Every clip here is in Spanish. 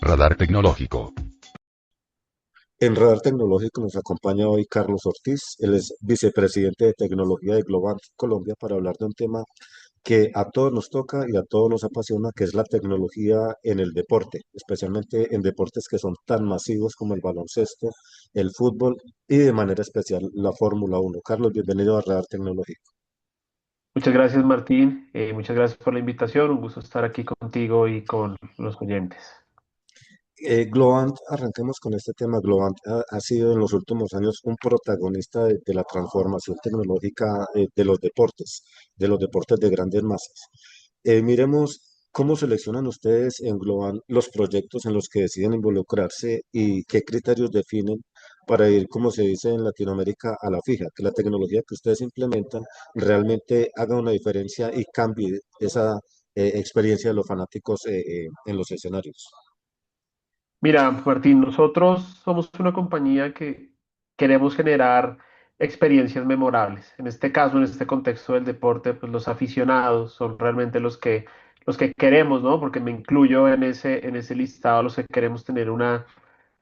Radar Tecnológico. En Radar Tecnológico nos acompaña hoy Carlos Ortiz, él es vicepresidente de tecnología de Globant Colombia para hablar de un tema que a todos nos toca y a todos nos apasiona, que es la tecnología en el deporte, especialmente en deportes que son tan masivos como el baloncesto, el fútbol y de manera especial la Fórmula Uno. Carlos, bienvenido a Radar Tecnológico. Muchas gracias, Martín. Muchas gracias por la invitación. Un gusto estar aquí contigo y con los oyentes. Globant, arranquemos con este tema. Globant ha sido en los últimos años un protagonista de la transformación tecnológica de los deportes de grandes masas. Miremos cómo seleccionan ustedes en Globant los proyectos en los que deciden involucrarse y qué criterios definen para ir, como se dice en Latinoamérica, a la fija, que la tecnología que ustedes implementan realmente haga una diferencia y cambie esa experiencia de los fanáticos en los escenarios. Mira, Martín, nosotros somos una compañía que queremos generar experiencias memorables. En este caso, en este contexto del deporte, pues los aficionados son realmente los que queremos, ¿no? Porque me incluyo en ese listado, los que queremos tener una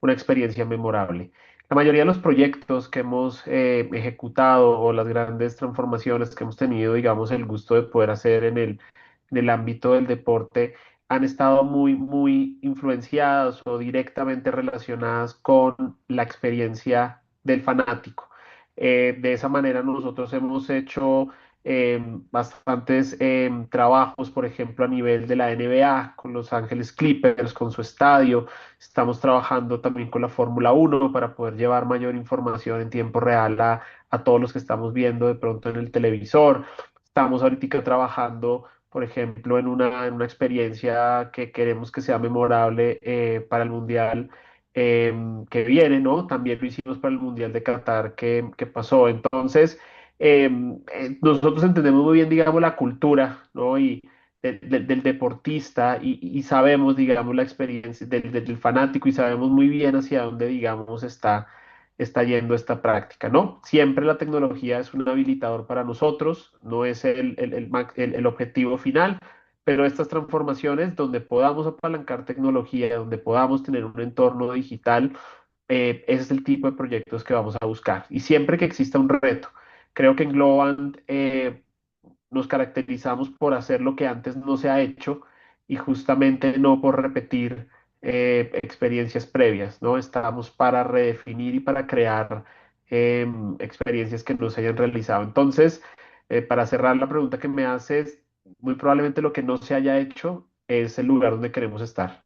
experiencia memorable. La mayoría de los proyectos que hemos ejecutado o las grandes transformaciones que hemos tenido, digamos, el gusto de poder hacer en el ámbito del deporte, han estado muy, muy influenciadas o directamente relacionadas con la experiencia del fanático. De esa manera nosotros hemos hecho bastantes trabajos, por ejemplo, a nivel de la NBA, con Los Ángeles Clippers, con su estadio. Estamos trabajando también con la Fórmula Uno para poder llevar mayor información en tiempo real a todos los que estamos viendo de pronto en el televisor. Estamos ahorita trabajando, por ejemplo, en una experiencia que queremos que sea memorable para el Mundial que viene, ¿no? También lo hicimos para el Mundial de Qatar que pasó. Entonces, nosotros entendemos muy bien, digamos, la cultura, ¿no? Y del deportista y sabemos, digamos, la experiencia del fanático y sabemos muy bien hacia dónde, digamos, está yendo esta práctica, ¿no? Siempre la tecnología es un habilitador para nosotros, no es el objetivo final, pero estas transformaciones donde podamos apalancar tecnología, donde podamos tener un entorno digital, ese es el tipo de proyectos que vamos a buscar. Y siempre que exista un reto, creo que en Globant nos caracterizamos por hacer lo que antes no se ha hecho y justamente no por repetir experiencias previas, ¿no? Estamos para redefinir y para crear experiencias que no se hayan realizado. Entonces, para cerrar la pregunta que me haces, muy probablemente lo que no se haya hecho es el lugar donde queremos estar.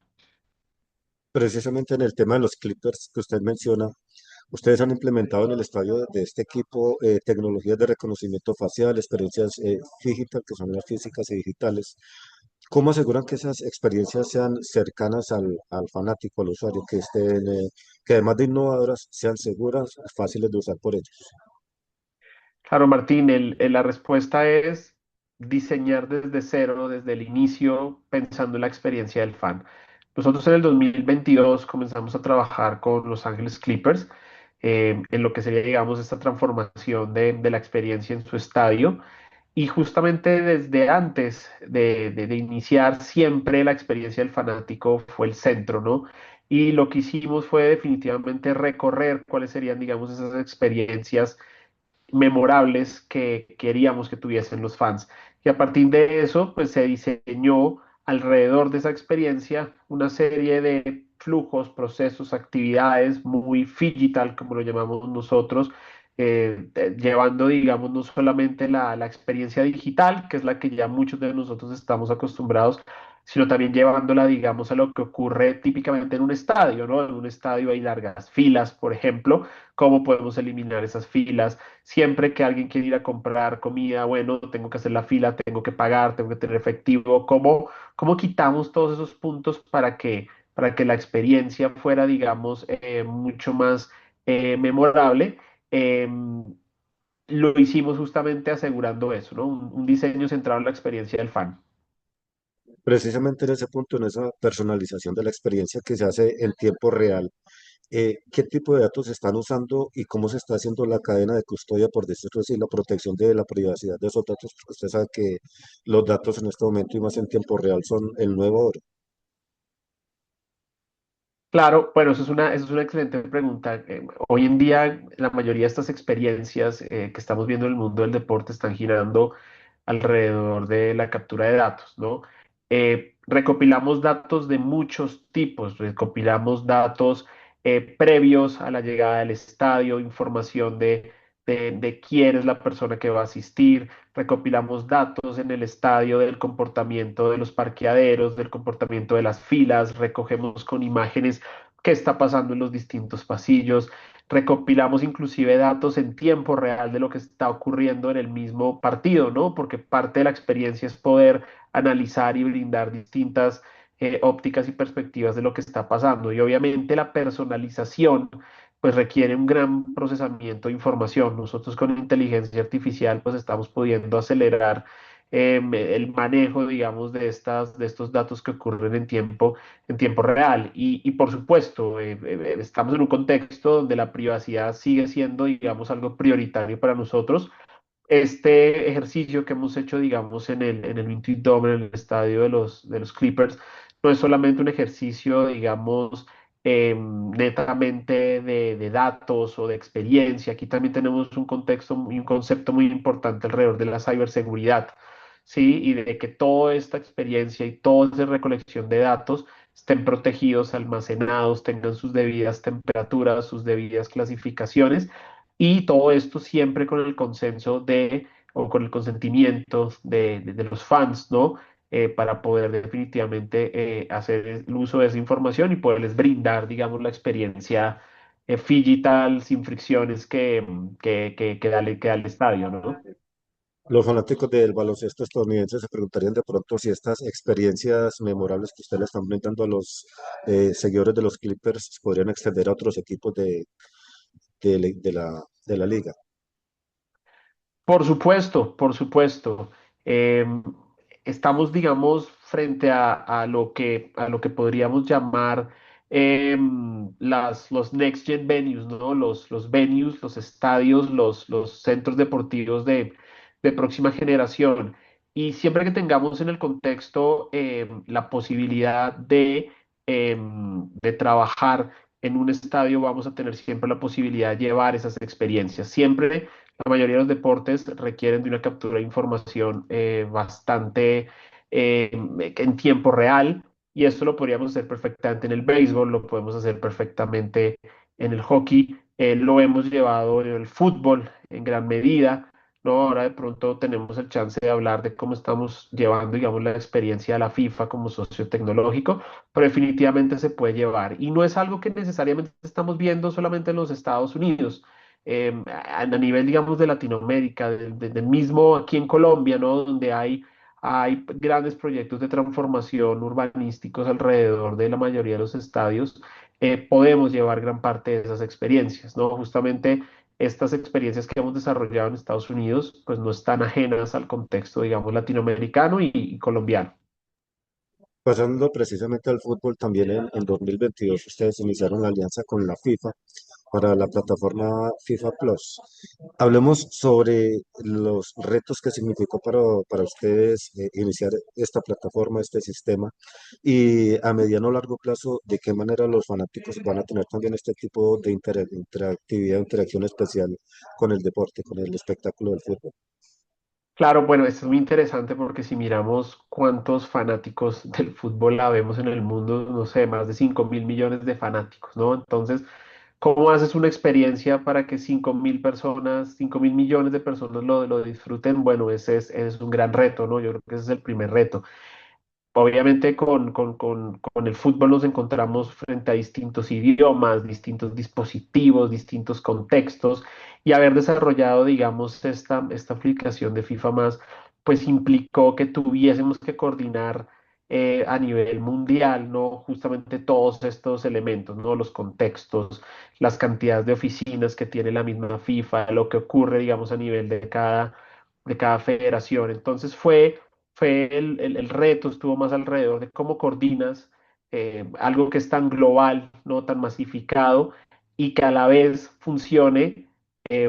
Precisamente en el tema de los Clippers que usted menciona, ustedes han implementado en el estadio de este equipo tecnologías de reconocimiento facial, experiencias digital, que son las físicas y digitales. ¿Cómo aseguran que esas experiencias sean cercanas al fanático, al usuario, que además de innovadoras, sean seguras, fáciles de usar por ellos? Claro, Martín, la respuesta es diseñar desde cero, desde el inicio, pensando en la experiencia del fan. Nosotros en el 2022 comenzamos a trabajar con Los Ángeles Clippers en lo que sería, digamos, esta transformación de la experiencia en su estadio. Y justamente desde antes de iniciar, siempre la experiencia del fanático fue el centro, ¿no? Y lo que hicimos fue definitivamente recorrer cuáles serían, digamos, esas experiencias memorables que queríamos que tuviesen los fans. Y a partir de eso, pues se diseñó alrededor de esa experiencia una serie de flujos, procesos, actividades muy digital, como lo llamamos nosotros, llevando, digamos, no solamente la experiencia digital, que es la que ya muchos de nosotros estamos acostumbrados, sino también llevándola, digamos, a lo que ocurre típicamente en un estadio, ¿no? En un estadio hay largas filas, por ejemplo, cómo podemos eliminar esas filas. Siempre que alguien quiere ir a comprar comida, bueno, tengo que hacer la fila, tengo que pagar, tengo que tener efectivo. ¿Cómo quitamos todos esos puntos para que la experiencia fuera, digamos, mucho más memorable? Lo hicimos justamente asegurando eso, ¿no? Un diseño centrado en la experiencia del fan. Precisamente en ese punto, en esa personalización de la experiencia que se hace en tiempo real, ¿qué tipo de datos se están usando y cómo se está haciendo la cadena de custodia, por decirlo así, la protección de la privacidad de esos datos? Porque usted sabe que los datos en este momento y más en tiempo real son el nuevo oro. Claro, bueno, eso es una excelente pregunta. Hoy en día, la mayoría de estas experiencias que estamos viendo en el mundo del deporte están girando alrededor de la captura de datos, ¿no? Recopilamos datos de muchos tipos, recopilamos datos previos a la llegada del estadio, información de quién es la persona que va a asistir, recopilamos datos en el estadio del comportamiento de los parqueaderos, del comportamiento de las filas, recogemos con imágenes qué está pasando en los distintos pasillos, recopilamos inclusive datos en tiempo real de lo que está ocurriendo en el mismo partido, ¿no? Porque parte de la experiencia es poder analizar y brindar distintas ópticas y perspectivas de lo que está pasando. Y obviamente la personalización pues requiere un gran procesamiento de información. Nosotros con inteligencia artificial pues estamos pudiendo acelerar el manejo, digamos, de estos datos que ocurren en tiempo real. Y por supuesto, estamos en un contexto donde la privacidad sigue siendo, digamos, algo prioritario para nosotros. Este ejercicio que hemos hecho, digamos, en el Intuit Dome, en el estadio de los Clippers, no es solamente un ejercicio, digamos, netamente de datos o de experiencia. Aquí también tenemos un contexto y un concepto muy importante alrededor de la ciberseguridad, ¿sí? Y de que toda esta experiencia y toda esa recolección de datos estén protegidos, almacenados, tengan sus debidas temperaturas, sus debidas clasificaciones y todo esto siempre con el consenso de o con el consentimiento de los fans, ¿no? Para poder definitivamente hacer el uso de esa información y poderles brindar, digamos, la experiencia digital sin fricciones que da el estadio, ¿no? Los fanáticos del baloncesto estadounidense se preguntarían de pronto si estas experiencias memorables que ustedes le están brindando a los seguidores de los Clippers se podrían extender a otros equipos de la liga. Por supuesto, por supuesto. Eh, Estamos, digamos, frente a lo que podríamos llamar los Next Gen venues, ¿no? Los venues, los estadios, los centros deportivos de próxima generación. Y siempre que tengamos en el contexto la posibilidad de trabajar en un estadio, vamos a tener siempre la posibilidad de llevar esas experiencias. Siempre la mayoría de los deportes requieren de una captura de información bastante en tiempo real y esto lo podríamos hacer perfectamente en el béisbol, lo podemos hacer perfectamente en el hockey, lo hemos llevado en el fútbol en gran medida, ¿no? Ahora de pronto tenemos el chance de hablar de cómo estamos llevando, digamos, la experiencia de la FIFA como socio tecnológico, pero definitivamente se puede llevar y no es algo que necesariamente estamos viendo solamente en los Estados Unidos a nivel, digamos, de Latinoamérica, del mismo aquí en Colombia, ¿no? Donde hay grandes proyectos de transformación urbanísticos alrededor de la mayoría de los estadios, podemos llevar gran parte de esas experiencias, ¿no? Justamente estas experiencias que hemos desarrollado en Estados Unidos, pues no están ajenas al contexto, digamos, latinoamericano y colombiano. Pasando precisamente al fútbol, también en 2022 ustedes iniciaron la alianza con la FIFA para la plataforma FIFA Plus. Hablemos sobre los retos que significó para ustedes iniciar esta plataforma, este sistema, y a mediano o largo plazo, de qué manera los fanáticos van a tener también este tipo de interactividad, interacción especial con el deporte, con el espectáculo del fútbol. Claro, bueno, esto es muy interesante porque si miramos cuántos fanáticos del fútbol habemos en el mundo, no sé, más de 5.000 millones de fanáticos, ¿no? Entonces, ¿cómo haces una experiencia para que 5.000 personas, 5.000 millones de personas lo disfruten? Bueno, ese es un gran reto, ¿no? Yo creo que ese es el primer reto. Obviamente con el fútbol nos encontramos frente a distintos idiomas, distintos dispositivos, distintos contextos y haber desarrollado, digamos, esta aplicación de FIFA más, pues implicó que tuviésemos que coordinar a nivel mundial, ¿no? Justamente todos estos elementos, ¿no? Los contextos, las cantidades de oficinas que tiene la misma FIFA, lo que ocurre, digamos, a nivel de cada federación. Entonces fue el reto estuvo más alrededor de cómo coordinas algo que es tan global, no tan masificado, y que a la vez funcione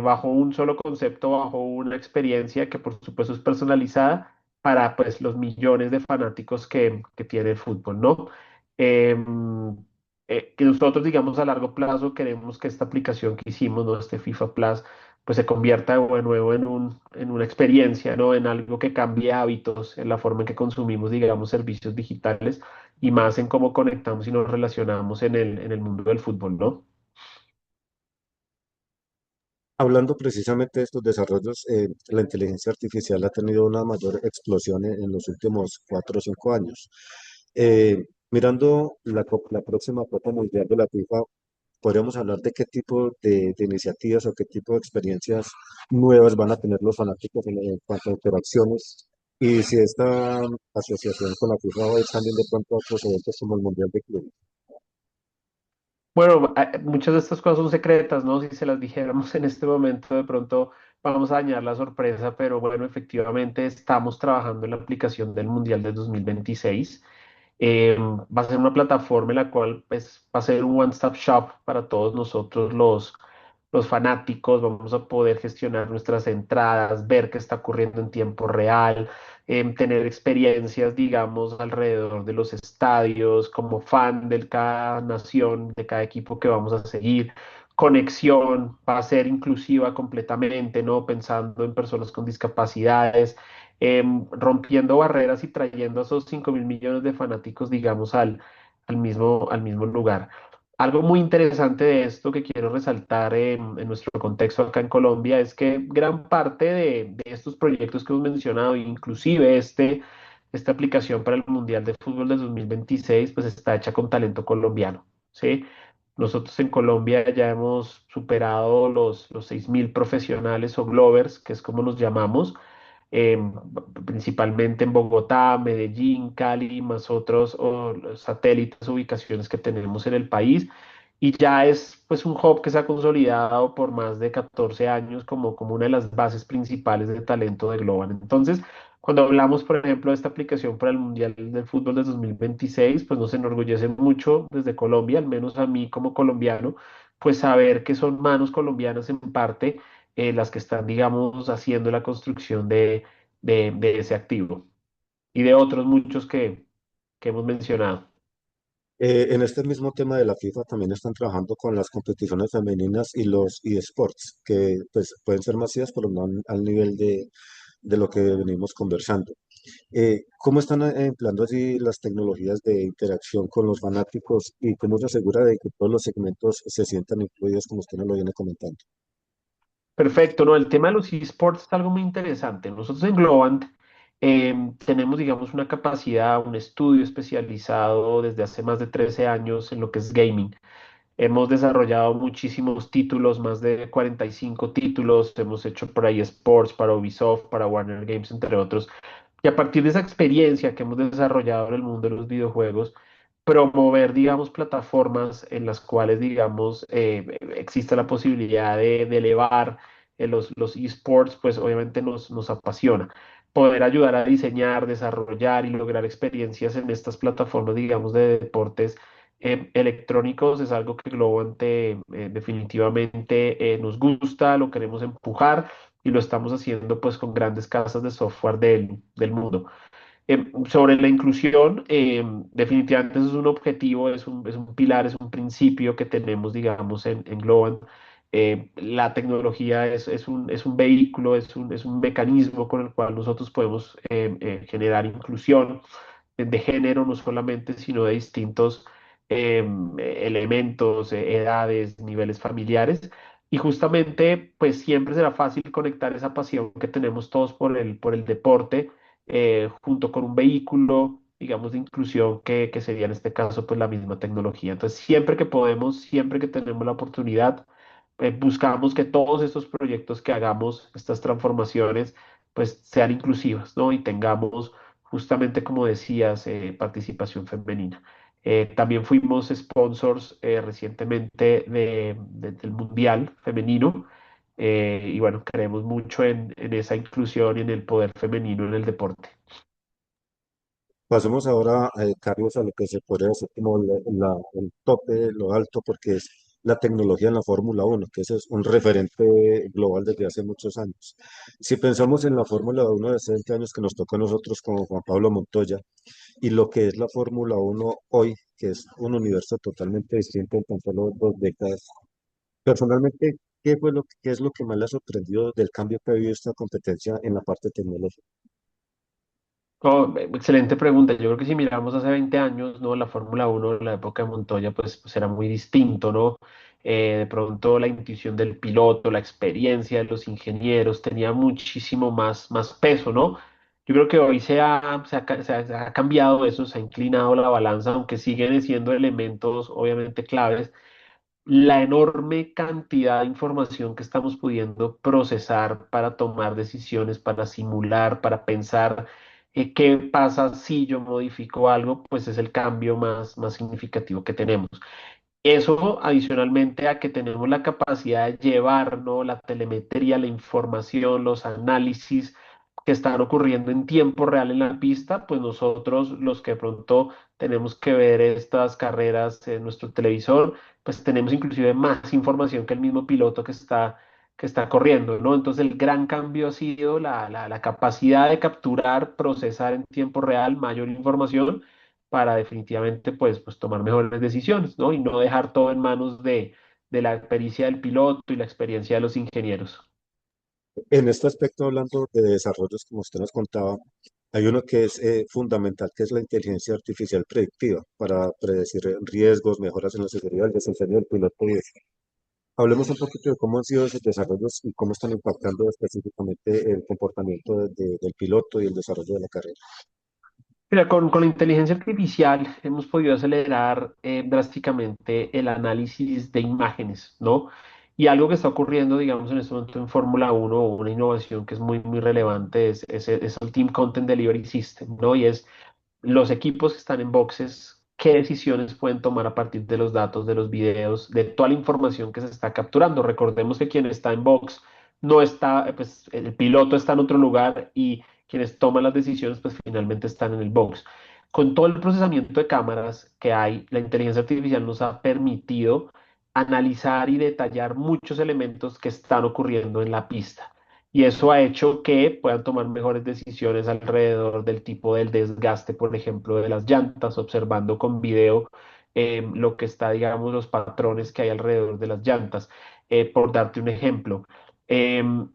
bajo un solo concepto, bajo una experiencia que por supuesto es personalizada para pues los millones de fanáticos que tiene el fútbol, ¿no? Eh, que nosotros, digamos, a largo plazo queremos que esta aplicación que hicimos, ¿no? Este FIFA Plus, pues se convierta de nuevo en una experiencia, ¿no? En algo que cambie hábitos, en la forma en que consumimos, digamos, servicios digitales y más en cómo conectamos y nos relacionamos en el mundo del fútbol, ¿no? Hablando precisamente de estos desarrollos, la inteligencia artificial ha tenido una mayor explosión en los últimos 4 o 5 años. Mirando la próxima Copa Mundial de la FIFA, podríamos hablar de qué tipo de iniciativas o qué tipo de experiencias nuevas van a tener los fanáticos en cuanto a interacciones y si esta asociación con la FIFA va a ir también de pronto a otros eventos como el Mundial de Clubes. Bueno, muchas de estas cosas son secretas, ¿no? Si se las dijéramos en este momento, de pronto vamos a dañar la sorpresa, pero bueno, efectivamente estamos trabajando en la aplicación del Mundial de 2026. Va a ser una plataforma en la cual pues, va a ser un one-stop shop para todos nosotros los fanáticos. Vamos a poder gestionar nuestras entradas, ver qué está ocurriendo en tiempo real, tener experiencias, digamos, alrededor de los estadios, como fan de cada nación, de cada equipo que vamos a seguir. Conexión va a ser inclusiva completamente, ¿no? Pensando en personas con discapacidades, rompiendo barreras y trayendo a esos 5.000 millones de fanáticos, digamos, al mismo lugar. Algo muy interesante de esto que quiero resaltar en nuestro contexto acá en Colombia es que gran parte de estos proyectos que hemos mencionado, inclusive esta aplicación para el Mundial de Fútbol del 2026, pues está hecha con talento colombiano, ¿sí? Nosotros en Colombia ya hemos superado los 6.000 profesionales o Glovers, que es como nos llamamos, eh, principalmente en Bogotá, Medellín, Cali, más otros los satélites, ubicaciones que tenemos en el país. Y ya es pues un hub que se ha consolidado por más de 14 años como una de las bases principales de talento de Global. Entonces, cuando hablamos, por ejemplo, de esta aplicación para el Mundial del Fútbol de 2026, pues nos enorgullece mucho desde Colombia, al menos a mí como colombiano, pues saber que son manos colombianas en parte las que están, digamos, haciendo la construcción de ese activo y de otros muchos que hemos mencionado. En este mismo tema de la FIFA también están trabajando con las competiciones femeninas y los eSports, que pues, pueden ser masivas, pero no al nivel de lo que venimos conversando. ¿Cómo están empleando allí las tecnologías de interacción con los fanáticos y cómo se asegura de que todos los segmentos se sientan incluidos como usted nos lo viene comentando? Perfecto, ¿no? El tema de los esports es algo muy interesante. Nosotros en Globant tenemos, digamos, una capacidad, un estudio especializado desde hace más de 13 años en lo que es gaming. Hemos desarrollado muchísimos títulos, más de 45 títulos. Hemos hecho por ahí sports para Ubisoft, para Warner Games, entre otros. Y a partir de esa experiencia que hemos desarrollado en el mundo de los videojuegos, promover, digamos, plataformas en las cuales, digamos, existe la posibilidad de elevar los esports, pues obviamente nos apasiona. Poder ayudar a diseñar, desarrollar y lograr experiencias en estas plataformas, digamos, de deportes electrónicos es algo que Globante definitivamente nos gusta, lo queremos empujar y lo estamos haciendo pues con grandes casas de software del mundo. Sobre la inclusión, definitivamente eso es un objetivo, es un pilar, es un principio que tenemos, digamos, en Globant. La tecnología es un vehículo, es un mecanismo con el cual nosotros podemos generar inclusión de género, no solamente, sino de distintos elementos, edades, niveles familiares. Y justamente, pues siempre será fácil conectar esa pasión que tenemos todos por el deporte, junto con un vehículo, digamos, de inclusión que sería en este caso, pues la misma tecnología. Entonces, siempre que podemos, siempre que tenemos la oportunidad, buscamos que todos estos proyectos que hagamos, estas transformaciones, pues sean inclusivas, ¿no? Y tengamos justamente como decías, participación femenina. También fuimos sponsors recientemente del Mundial Femenino y bueno, creemos mucho en esa inclusión y en el poder femenino en el deporte. Pasemos ahora, Carlos, a lo que se podría decir como el tope, lo alto, porque es la tecnología en la Fórmula Uno, que ese es un referente global desde hace muchos años. Si pensamos en la Fórmula Uno de hace 20 años que nos tocó a nosotros como Juan Pablo Montoya, y lo que es la Fórmula Uno hoy, que es un universo totalmente distinto en tan solo 2 décadas. Personalmente, qué es lo que más le ha sorprendido del cambio que ha habido esta competencia en la parte tecnológica? Oh, excelente pregunta. Yo creo que si miramos hace 20 años, ¿no? La Fórmula Uno, la época de Montoya, pues era muy distinto, ¿no? De pronto la intuición del piloto, la experiencia de los ingenieros tenía muchísimo más peso, ¿no? Yo creo que hoy se ha cambiado eso, se ha inclinado la balanza, aunque siguen siendo elementos obviamente claves la enorme cantidad de información que estamos pudiendo procesar para tomar decisiones, para simular, para pensar qué pasa si yo modifico algo, pues es el cambio más significativo que tenemos. Eso adicionalmente a que tenemos la capacidad de llevar, ¿no? La telemetría, la información, los análisis que están ocurriendo en tiempo real en la pista, pues nosotros los que de pronto tenemos que ver estas carreras en nuestro televisor, pues tenemos inclusive más información que el mismo piloto que está corriendo, ¿no? Entonces el gran cambio ha sido la capacidad de capturar, procesar en tiempo real mayor información para definitivamente pues tomar mejores decisiones, ¿no? Y no dejar todo en manos de la pericia del piloto y la experiencia de los ingenieros. En este aspecto, hablando de desarrollos, como usted nos contaba, hay uno que es fundamental, que es la inteligencia artificial predictiva para predecir riesgos, mejoras en la seguridad, el desempeño del piloto y eso. Hablemos un poquito de cómo han sido esos desarrollos y cómo están impactando específicamente el comportamiento del piloto y el desarrollo de la carrera. Mira, con la inteligencia artificial hemos podido acelerar drásticamente el análisis de imágenes, ¿no? Y algo que está ocurriendo, digamos, en este momento en Fórmula Uno, o una innovación que es muy relevante, es el Team Content Delivery System, ¿no? Y es los equipos que están en boxes, qué decisiones pueden tomar a partir de los datos, de los videos, de toda la información que se está capturando. Recordemos que quien está en box no está, pues el piloto está en otro lugar y quienes toman las decisiones, pues finalmente están en el box. Con todo el procesamiento de cámaras que hay, la inteligencia artificial nos ha permitido analizar y detallar muchos elementos que están ocurriendo en la pista. Y eso ha hecho que puedan tomar mejores decisiones alrededor del tipo del desgaste, por ejemplo, de las llantas, observando con video lo que está, digamos, los patrones que hay alrededor de las llantas. Por darte un ejemplo.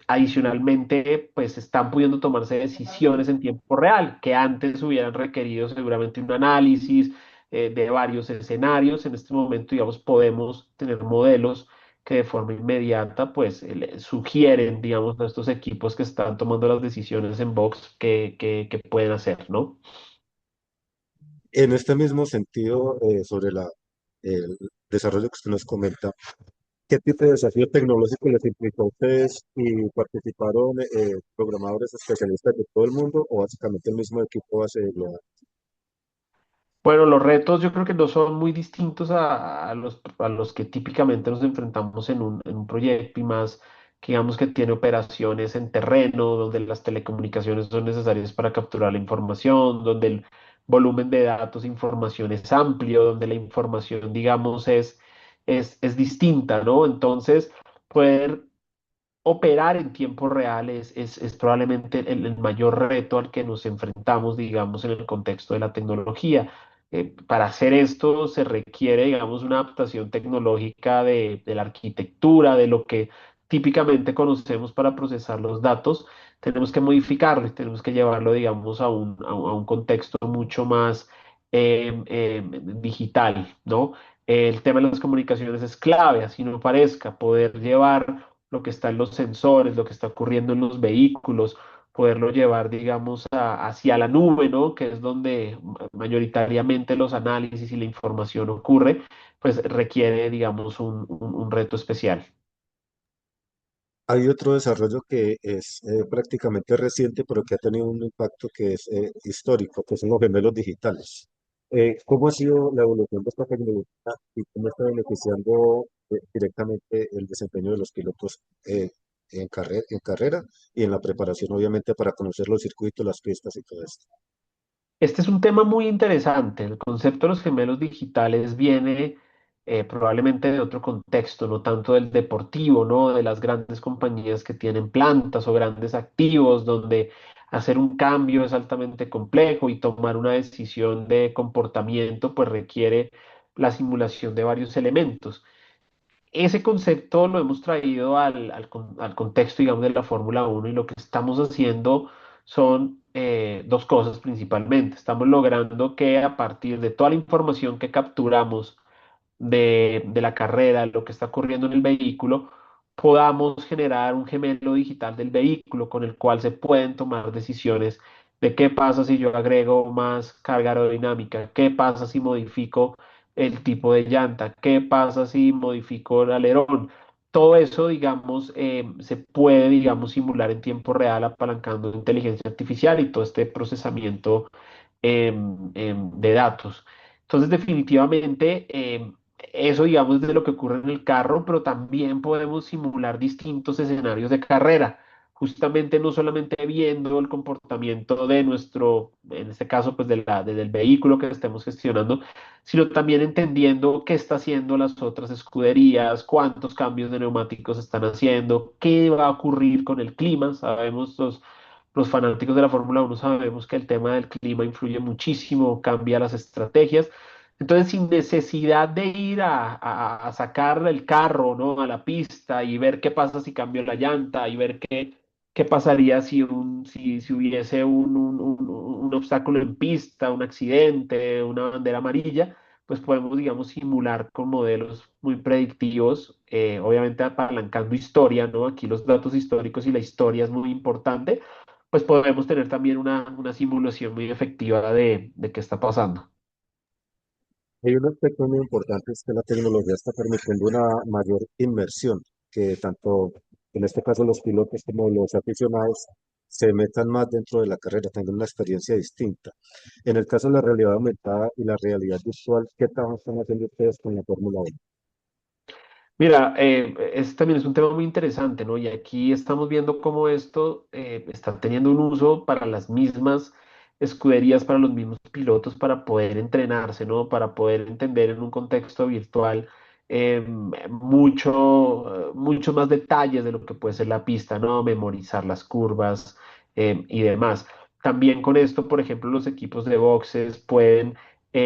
Adicionalmente, pues están pudiendo tomarse decisiones en tiempo real, que antes hubieran requerido seguramente un análisis de varios escenarios. En este momento, digamos, podemos tener modelos que de forma inmediata pues le sugieren, digamos, a estos equipos que están tomando las decisiones en box que pueden hacer, ¿no? En este mismo sentido, sobre el desarrollo que usted nos comenta, ¿qué tipo de desafío tecnológico les implicó a ustedes y participaron programadores especialistas de todo el mundo o básicamente el mismo equipo base de global? Bueno, los retos yo creo que no son muy distintos a los que típicamente nos enfrentamos en un proyecto y más que digamos que tiene operaciones en terreno, donde las telecomunicaciones son necesarias para capturar la información, donde el volumen de datos e información es amplio, donde la información, digamos, es distinta, ¿no? Entonces, poder operar en tiempo real es probablemente el mayor reto al que nos enfrentamos, digamos, en el contexto de la tecnología. Para hacer esto se requiere, digamos, una adaptación tecnológica de la arquitectura, de lo que típicamente conocemos para procesar los datos. Tenemos que modificarlo y tenemos que llevarlo, digamos, a un contexto mucho más digital, ¿no? El tema de las comunicaciones es clave, así no parezca, poder llevar lo que está en los sensores, lo que está ocurriendo en los vehículos, poderlo llevar, digamos, hacia la nube, ¿no? Que es donde mayoritariamente los análisis y la información ocurre, pues requiere, digamos, un reto especial. Hay otro desarrollo que es prácticamente reciente, pero que ha tenido un impacto que es histórico, que son los gemelos digitales. ¿Cómo ha sido la evolución de esta tecnología y cómo está beneficiando directamente el desempeño de los pilotos en carrera y en la preparación, obviamente, para conocer los circuitos, las pistas y todo esto? Este es un tema muy interesante. El concepto de los gemelos digitales viene probablemente de otro contexto, no tanto del deportivo, ¿no? De las grandes compañías que tienen plantas o grandes activos, donde hacer un cambio es altamente complejo y tomar una decisión de comportamiento pues requiere la simulación de varios elementos. Ese concepto lo hemos traído al contexto, digamos, de la Fórmula 1, y lo que estamos haciendo son dos cosas principalmente. Estamos logrando que a partir de toda la información que capturamos de la carrera, lo que está ocurriendo en el vehículo, podamos generar un gemelo digital del vehículo con el cual se pueden tomar decisiones de qué pasa si yo agrego más carga aerodinámica, qué pasa si modifico el tipo de llanta, qué pasa si modifico el alerón. Todo eso, digamos, se puede, digamos, simular en tiempo real apalancando inteligencia artificial y todo este procesamiento de datos. Entonces, definitivamente, eso, digamos, es de lo que ocurre en el carro, pero también podemos simular distintos escenarios de carrera, justamente no solamente viendo el comportamiento de nuestro, en este caso, pues del vehículo que estemos gestionando, sino también entendiendo qué está haciendo las otras escuderías, cuántos cambios de neumáticos están haciendo, qué va a ocurrir con el clima. Sabemos los fanáticos de la Fórmula 1 sabemos que el tema del clima influye muchísimo, cambia las estrategias. Entonces, sin necesidad de ir a sacar el carro, ¿no? A la pista y ver qué pasa si cambio la llanta y ver qué pasaría si hubiese un obstáculo en pista, un accidente, una bandera amarilla, pues podemos, digamos, simular con modelos muy predictivos, obviamente apalancando historia, ¿no? Aquí los datos históricos y la historia es muy importante, pues podemos tener también una simulación muy efectiva de qué está pasando. Hay un aspecto muy importante, es que la tecnología está permitiendo una mayor inmersión, que tanto en este caso los pilotos como los aficionados se metan más dentro de la carrera, tengan una experiencia distinta. En el caso de la realidad aumentada y la realidad virtual, ¿qué trabajo están haciendo ustedes con la Fórmula 1? Mira, este también es un tema muy interesante, ¿no? Y aquí estamos viendo cómo esto está teniendo un uso para las mismas escuderías, para los mismos pilotos, para poder entrenarse, ¿no? Para poder entender en un contexto virtual muchos más detalles de lo que puede ser la pista, ¿no? Memorizar las curvas y demás. También con esto, por ejemplo, los equipos de boxes pueden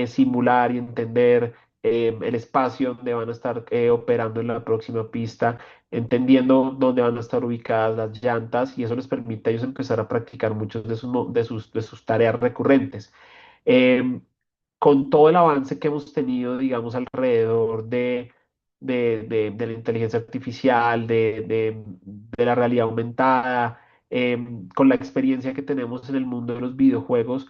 simular y entender el espacio donde van a estar operando en la próxima pista, entendiendo dónde van a estar ubicadas las llantas, y eso les permite a ellos empezar a practicar muchos de sus tareas recurrentes. Eh, con todo el avance que hemos tenido, digamos, alrededor de la inteligencia artificial, de la realidad aumentada, con la experiencia que tenemos en el mundo de los videojuegos,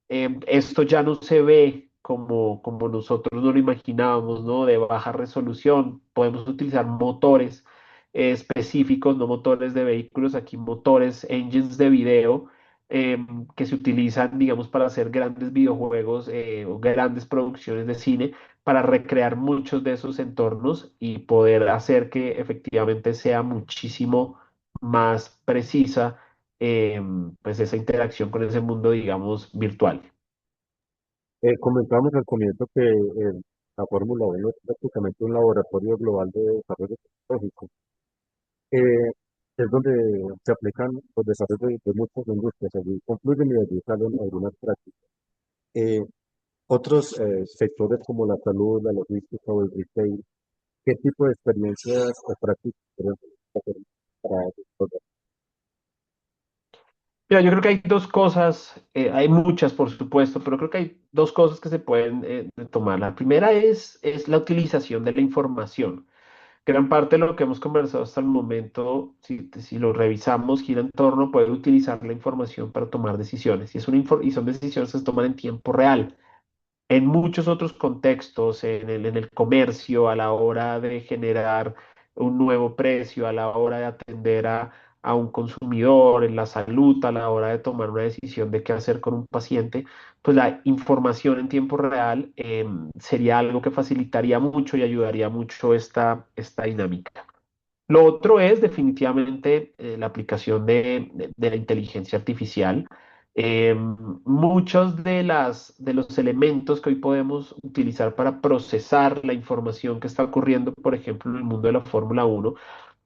esto ya no se ve como nosotros no lo imaginábamos, ¿no? De baja resolución. Podemos utilizar motores específicos, no motores de vehículos, aquí motores, engines de video, eh, que se utilizan, digamos, para hacer grandes videojuegos o grandes producciones de cine, para recrear muchos de esos entornos y poder hacer que efectivamente sea muchísimo más precisa pues esa interacción con ese mundo, digamos, virtual. Comentábamos al comienzo que la Fórmula 1 es prácticamente un laboratorio global de desarrollo tecnológico. Eh, es donde se aplican los desarrollos de muchas industrias, allí concluyen y allí salen algunas prácticas. Eh, Otros sectores como la salud, la logística o el retail, ¿qué tipo de experiencias o prácticas quieren hacer para desarrollar? Mira, yo creo que hay dos cosas, hay muchas por supuesto, pero creo que hay dos cosas que se pueden tomar. La primera es la utilización de la información. Gran parte de lo que hemos conversado hasta el momento, si lo revisamos, gira en torno a poder utilizar la información para tomar decisiones. Y son decisiones que se toman en tiempo real. En muchos otros contextos, en el comercio, a la hora de generar un nuevo precio, a la hora de atender a un consumidor, en la salud, a la hora de tomar una decisión de qué hacer con un paciente, pues la información en tiempo real sería algo que facilitaría mucho y ayudaría mucho esta dinámica. Lo otro es definitivamente la aplicación de la inteligencia artificial. Muchos de los elementos que hoy podemos utilizar para procesar la información que está ocurriendo, por ejemplo, en el mundo de la Fórmula 1,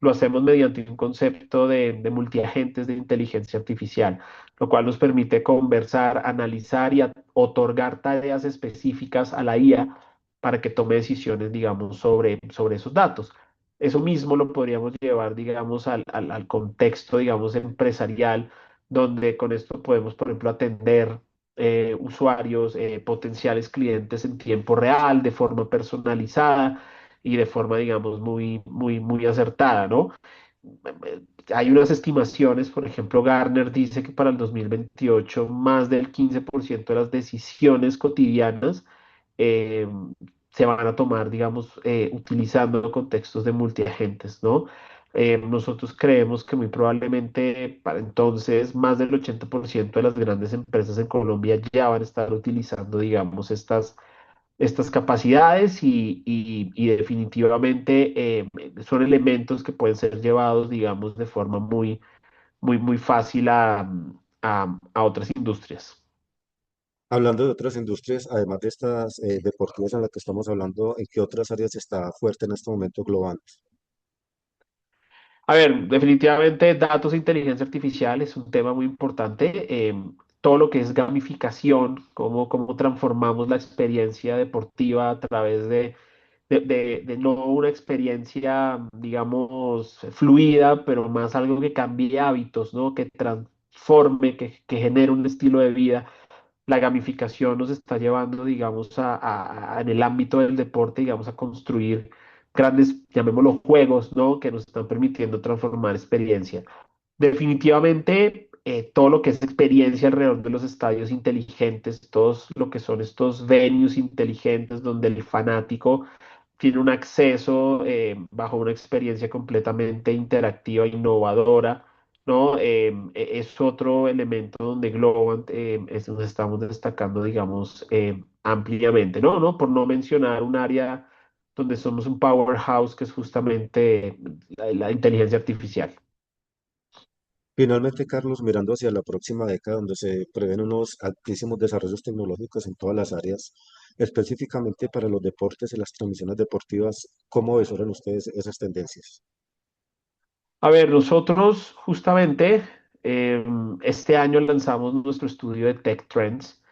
lo hacemos mediante un concepto de multiagentes de inteligencia artificial, lo cual nos permite conversar, analizar y otorgar tareas específicas a la IA para que tome decisiones, digamos, sobre esos datos. Eso mismo lo podríamos llevar, digamos, al contexto, digamos, empresarial, donde con esto podemos, por ejemplo, atender usuarios, potenciales clientes en tiempo real, de forma personalizada y de forma, digamos, muy acertada, ¿no? Hay unas estimaciones, por ejemplo, Gartner dice que para el 2028 más del 15% de las decisiones cotidianas eh, se van a tomar, digamos, utilizando contextos de multiagentes, ¿no? Nosotros creemos que muy probablemente para entonces más del 80% de las grandes empresas en Colombia ya van a estar utilizando, digamos, estas capacidades y definitivamente son elementos que pueden ser llevados, digamos, de forma muy fácil a otras industrias. Hablando de otras industrias, además de estas deportivas en las que estamos hablando, ¿en qué otras áreas está fuerte en este momento global? A ver, definitivamente datos e inteligencia artificial es un tema muy importante. Todo lo que es gamificación, cómo transformamos la experiencia deportiva a través de no una experiencia, digamos, fluida, pero más algo que cambie hábitos, ¿no? Que transforme, que genere un estilo de vida. La gamificación nos está llevando, digamos, en el ámbito del deporte, digamos, a construir grandes, llamémoslo juegos, ¿no? Que nos están permitiendo transformar experiencia. Definitivamente, todo lo que es experiencia alrededor de los estadios inteligentes, todos lo que son estos venues inteligentes donde el fanático tiene un acceso bajo una experiencia completamente interactiva, e innovadora, ¿no? Es otro elemento donde Globant nos estamos destacando, digamos, ampliamente, ¿no? ¿no? Por no mencionar un área donde somos un powerhouse que es justamente la inteligencia artificial. Finalmente, Carlos, mirando hacia la próxima década, donde se prevén unos altísimos desarrollos tecnológicos en todas las áreas, específicamente para los deportes y las transmisiones deportivas, ¿cómo visualizan ustedes esas tendencias? A ver, nosotros justamente este año lanzamos nuestro estudio de Tech Trends,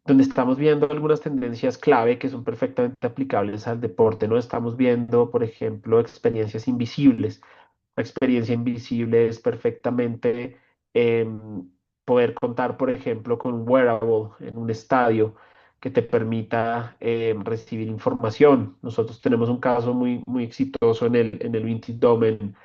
donde estamos viendo algunas tendencias clave que son perfectamente aplicables al deporte, ¿no? Estamos viendo, por ejemplo, experiencias invisibles. La experiencia invisible es perfectamente poder contar, por ejemplo, con un wearable en un estadio que te permita recibir información. Nosotros tenemos un caso muy exitoso en el Vintage Dome en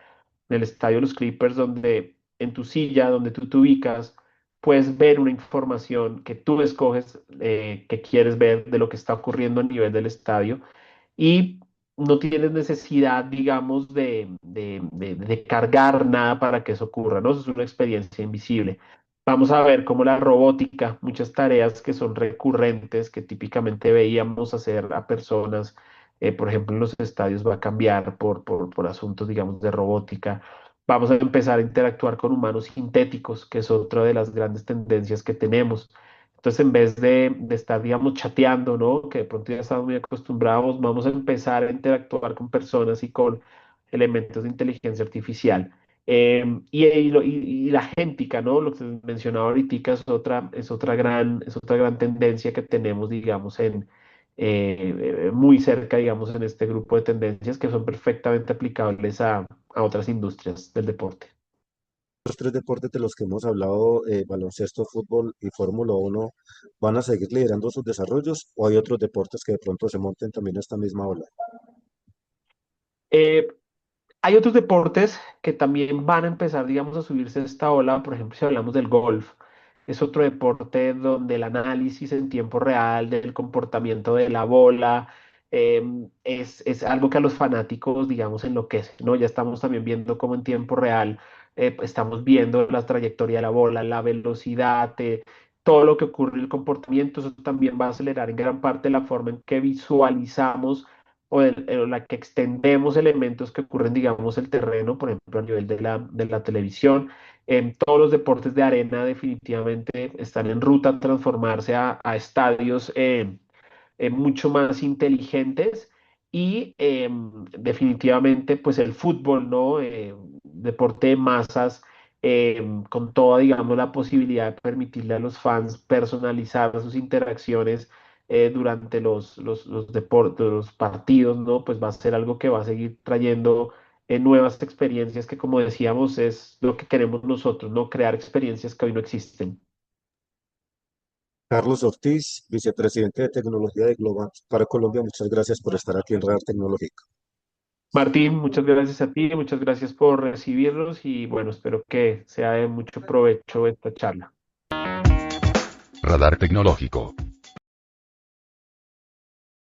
el estadio de los Clippers, donde en tu silla, donde tú te ubicas, puedes ver una información que tú escoges que quieres ver de lo que está ocurriendo a nivel del estadio y no tienes necesidad, digamos, de cargar nada para que eso ocurra, ¿no? Eso es una experiencia invisible. Vamos a ver cómo la robótica, muchas tareas que son recurrentes, que típicamente veíamos hacer a personas, por ejemplo, en los estadios, va a cambiar por asuntos, digamos, de robótica. Vamos a empezar a interactuar con humanos sintéticos, que es otra de las grandes tendencias que tenemos. Entonces, en vez de estar, digamos, chateando, ¿no? Que de pronto ya estamos muy acostumbrados, vamos a empezar a interactuar con personas y con elementos de inteligencia artificial. Y la géntica, ¿no? Lo que mencionaba ahorita es otra gran tendencia que tenemos, digamos, muy cerca, digamos, en este grupo de tendencias que son perfectamente aplicables a otras industrias del deporte. Los tres deportes de los que hemos hablado, baloncesto, fútbol y Fórmula 1, ¿van a seguir liderando sus desarrollos o hay otros deportes que de pronto se monten también a esta misma ola? Eh, Hay otros deportes que también van a empezar, digamos, a subirse a esta ola. Por ejemplo, si hablamos del golf, es otro deporte donde el análisis en tiempo real del comportamiento de la bola es algo que a los fanáticos, digamos, enloquece, ¿no? Ya estamos también viendo cómo en tiempo real estamos viendo la trayectoria de la bola, la velocidad, todo lo que ocurre en el comportamiento. Eso también va a acelerar en gran parte la forma en que visualizamos o la que extendemos elementos que ocurren, digamos, el terreno, por ejemplo, a nivel de la televisión. Todos los deportes de arena definitivamente están en ruta a transformarse a estadios mucho más inteligentes y definitivamente pues el fútbol, ¿no? Deporte de masas, con toda, digamos, la posibilidad de permitirle a los fans personalizar sus interacciones durante los deportes, los partidos, ¿no? Pues va a ser algo que va a seguir trayendo nuevas experiencias que, como decíamos, es lo que queremos nosotros, ¿no? Crear experiencias que hoy no existen. Carlos Ortiz, vicepresidente de tecnología de Globant para Colombia, muchas gracias por estar aquí en Radar Tecnológico. Martín, muchas gracias a ti, muchas gracias por recibirnos y bueno, espero que sea de mucho provecho esta charla. Radar tecnológico.